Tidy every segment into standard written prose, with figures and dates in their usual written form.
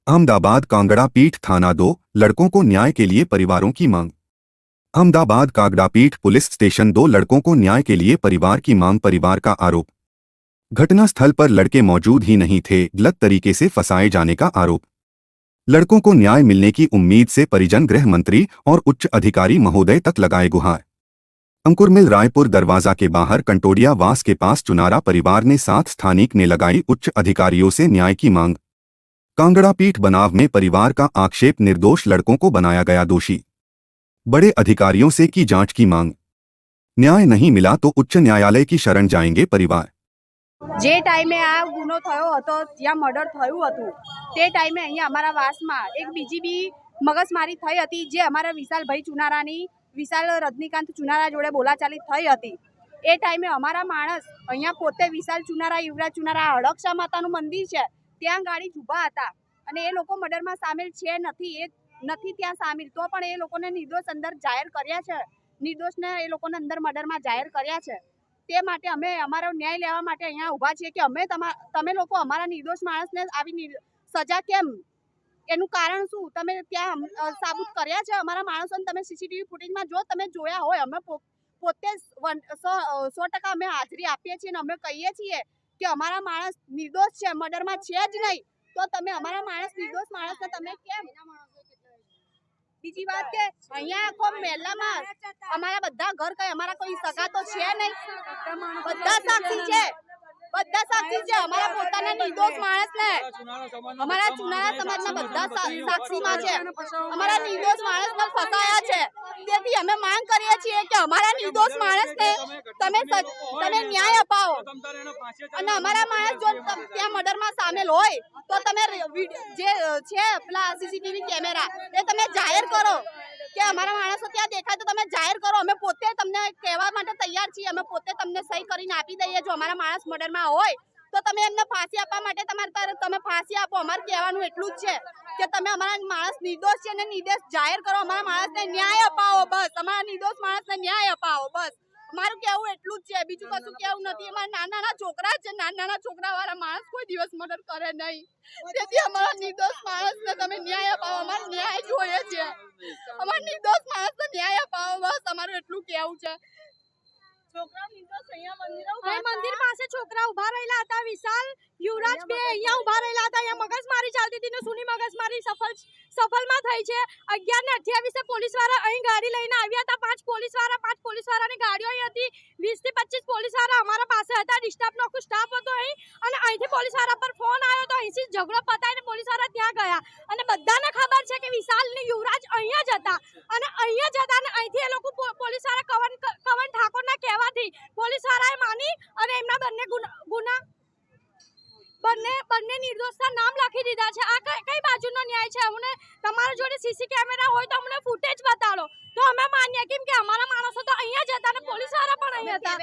अहमदाबाद कांगड़ा पीठ थाना 2 लड़कों को न्याय के लिए परिवारों की मांग। अहमदाबाद कांगड़ा पीठ पुलिस स्टेशन 2 लड़कों को न्याय के लिए परिवार की मांग। परिवार का आरोप, घटना स्थल पर लड़के मौजूद ही नहीं थे, गलत तरीके से फंसाए जाने का आरोप। लड़कों को न्याय मिलने की उम्मीद से परिजन गृह मंत्री और उच्च अधिकारी महोदय तक लगाए गुहार। अंकुर मिल रायपुर दरवाजा के बाहर कंटोडिया वास के पास चुनारा परिवार ने साथ स्थानिक ने लगाई उच्च अधिकारियों से न्याय की मांग। कांगड़ा पीठ बनाव में परिवार का आक्षेप, निर्दोष लड़कों को बनाया गया दोषी। बड़े अधिकारियों से की जांच की मांग। न्याय नहीं मिला तो उच्च न्यायालय की शरण जाएंगे परिवार। जे टाइमे आ गुनो थयो हतो ज्यां मर्डर थयुं हतुं ते टाइमे अहींया अमारा वासमां एक बीजी बी मगजमारी थई हती, जे अमारा विशालभाई चुनारानी विशाल रजनीकांत चुनारा जोड़े बोलाचाली थई हती। ए टाइमे अमारा माणस अहींया पोते विशाल चुनारा, युवराज चुनारा, हड़कशा मातानुं मंदिर छे त्यां गाड़ी ऊभा हता अने ए लोको मर्डरमां सामेल छे નથી ત્યાં સામેલ, તો પણ એ લોકોને નિર્દોષ અંદર જાહેર કર્યા છે, નિર્દોષને એ લોકોને અંદર મર્ડરમાં જાહેર કર્યા છે। તે માટે અમે અમારો ન્યાય લેવા માટે અહીંયા ઊભા છીએ કે અમે તમે લોકો અમારા નિર્દોષ માણસને આવી સજા કેમ, એનું કારણ શું તમે ત્યાં સાબિત કર્યા છે અમારા માણસોને? તમે સીસીટીવી ફૂટેજમાં જો તમે જોયા હોય, અમે પોતે 100% અમે હાજરી આપીએ છીએ અને અમે કહીએ છીએ કે અમારા માણસ નિર્દોષ છે, મર્ડરમાં છે જ નહીં, તો તમે અમારા માણસ નિર્દોષ માણસને તમે કેમ? બીજી વાત કે અહીંયા આખો મહેલામાં અમારા બધા ઘર કઈ અમારા કોઈ સગા તો છે નહીં, બધા સાક્ષી છે, બધા સાક્ષી છે અમારા પોતાના નિર્દોષ માણસને। અમારા ચુનારા સમાજના બધા સાક્ષીમાં છે, અમારા નિર્દોષ માણસને ફસાયા છે। તેથી અમે માંગ કરીએ છીએ કે અમારા નિર્દોષ માણસને તમે ન્યાય અપાવો અને અમારા માણસ જો ત્યાં મર્ડરમાં સામેલ હોય તો તમે જે છે પેલા સીસીટીવી કેમેરા એ તમે જાહેર કરો કે અમારા માણસો ત્યાં દેખાય તો તમે જાહેર કરો। અમે પોતે તમને કહેવા માટે તૈયાર છીએ, અમે પોતે તમને સહી કરીને આપી દઈએ જો અમારા માણસ મર્ડરમાં હોય તો તમે એમને ફાંસી આપવા માટે તમે ફાંસી આપો। અમારે કહેવાનું એટલું જ છે કે તમે અમારા માણસ નિર્દોષ છે ને નિર્દોષ જાહેર કરો, અમારા માણસને ન્યાય અપાવો, બસ અમારા નિર્દોષ માણસને ન્યાય અપાવો, બસ મારું કહેવું એટલું જ છે, બીજું કશું કહેવું નથી। અમારા નાના છોકરા છે, નાના છોકરાવાળા માણસ કોઈ દિવસ મર્ડર કરે નહીં, તેથી અમારા નિર્દોષ માણસને તમે ન્યાય અપાવો, અમારે ન્યાય જોઈએ છે, અમારા નિર્દોષ માણસને ન્યાય અપાવો, બસ અમારું એટલું કહેવું છે। છોકરા નિર્દોષ અહીંયા મંદિર પાસે છોકરા ઉભા રહેલા હતા, વિશાલ યુવરાજ બે અહીંયા ઉભા રહેલા હતા, અહીંયા મગજમારી ચાલતી હતી ને સુની મગજમારી સફળમાં થઈ છે। 11:28 પોલીસવાળા અહીં ગાડી લઈને આવ્યા હતા, 5 પોલીસવાળાની ગાડીઓ અહીં હતી, 20 થી 25 પોલીસવાળા અમારા પાસે હતા, ડિસ્ટાફનો આખો સ્ટાફ હતો અહીં, અને અહીંથી પોલીસવાળા પર ફોન આવ્યો તો અહીંથી ઝઘડો પતાવીને પોલીસવાળા ત્યાં ગયા અને બધાને ખબર છે કે વિશાલ ને યુવરાજ અહીંયા જ હતા અને અહીંથી એ લોકો પોલીસવાળા કવન ઠાકોરના કહેવાથી પોલીસવાળાએ માની અને એમના બંને નિર્દોષના નામ લખી દીધા છે। આ કઈ બાજુનો ન્યાય છે? અમને તમારા જોડે સીસી કેમેરા હોય તો અમને ફૂટેજ બતાડો તો અમે માનીએ, કેમ કે અમારા માણસો તો અહીંયા જ હતા અને પોલીસવાળા પણ અહીંયા હતા,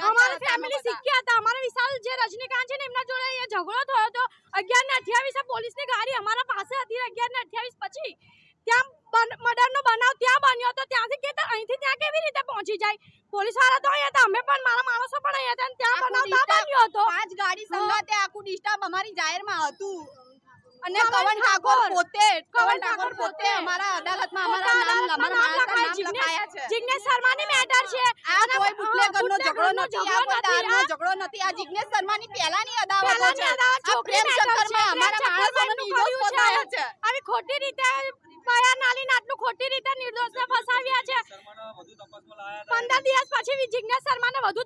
અમારી ફેમિલી શીખ્યા હતા। અમારા વિશાલ જે રજનીકાંત છે ને એમના જોડે અહીંયા ઝઘડો થયો હતો 11:28 પોલીસની ગાડી અમારા પાસે હતી, 11:28 પછી ત્યાં મર્ડરનો બનાવ ત્યાં બન્યો હતો, ત્યાંથી અહીંથી ત્યાં કેવી રીતે પહોંચી જાય? પોલીસવાળા તો અહીંયા હતા, અમે પણ મારા માણસો પણ અહીંયા હતા, ત્યાં બનાવ ત્યાં બન્યો હતો, 5 ગાડી સંગાતે આખું ડિસ્ટર્બ અમારી જાહેરમાં હતું અને કવન ઠાકોર પોતે અમારા અદાલતમાં અમારા નામ લખાયા છે। જિગ્નેશ શર્માની મેટર છે, આ કોઈ બુટલેગરનો ઝઘડો નથી, આ કોઈ દારૂનો ઝઘડો નથી, આ જિગ્નેશ શર્માની પહેલાની અદાવતો છે, આ પ્રેમ ચક્કરમાં અમારા માણસોને નિર્દોષ બનાવ્યા છે, આવી ખોટી રીતે બયાન આલીને આટલું ખોટી રીતે નિર્દોષને ફસાવ્યા છે। 15 દિવસ પછી જિગ્નેશ શર્માને વધુ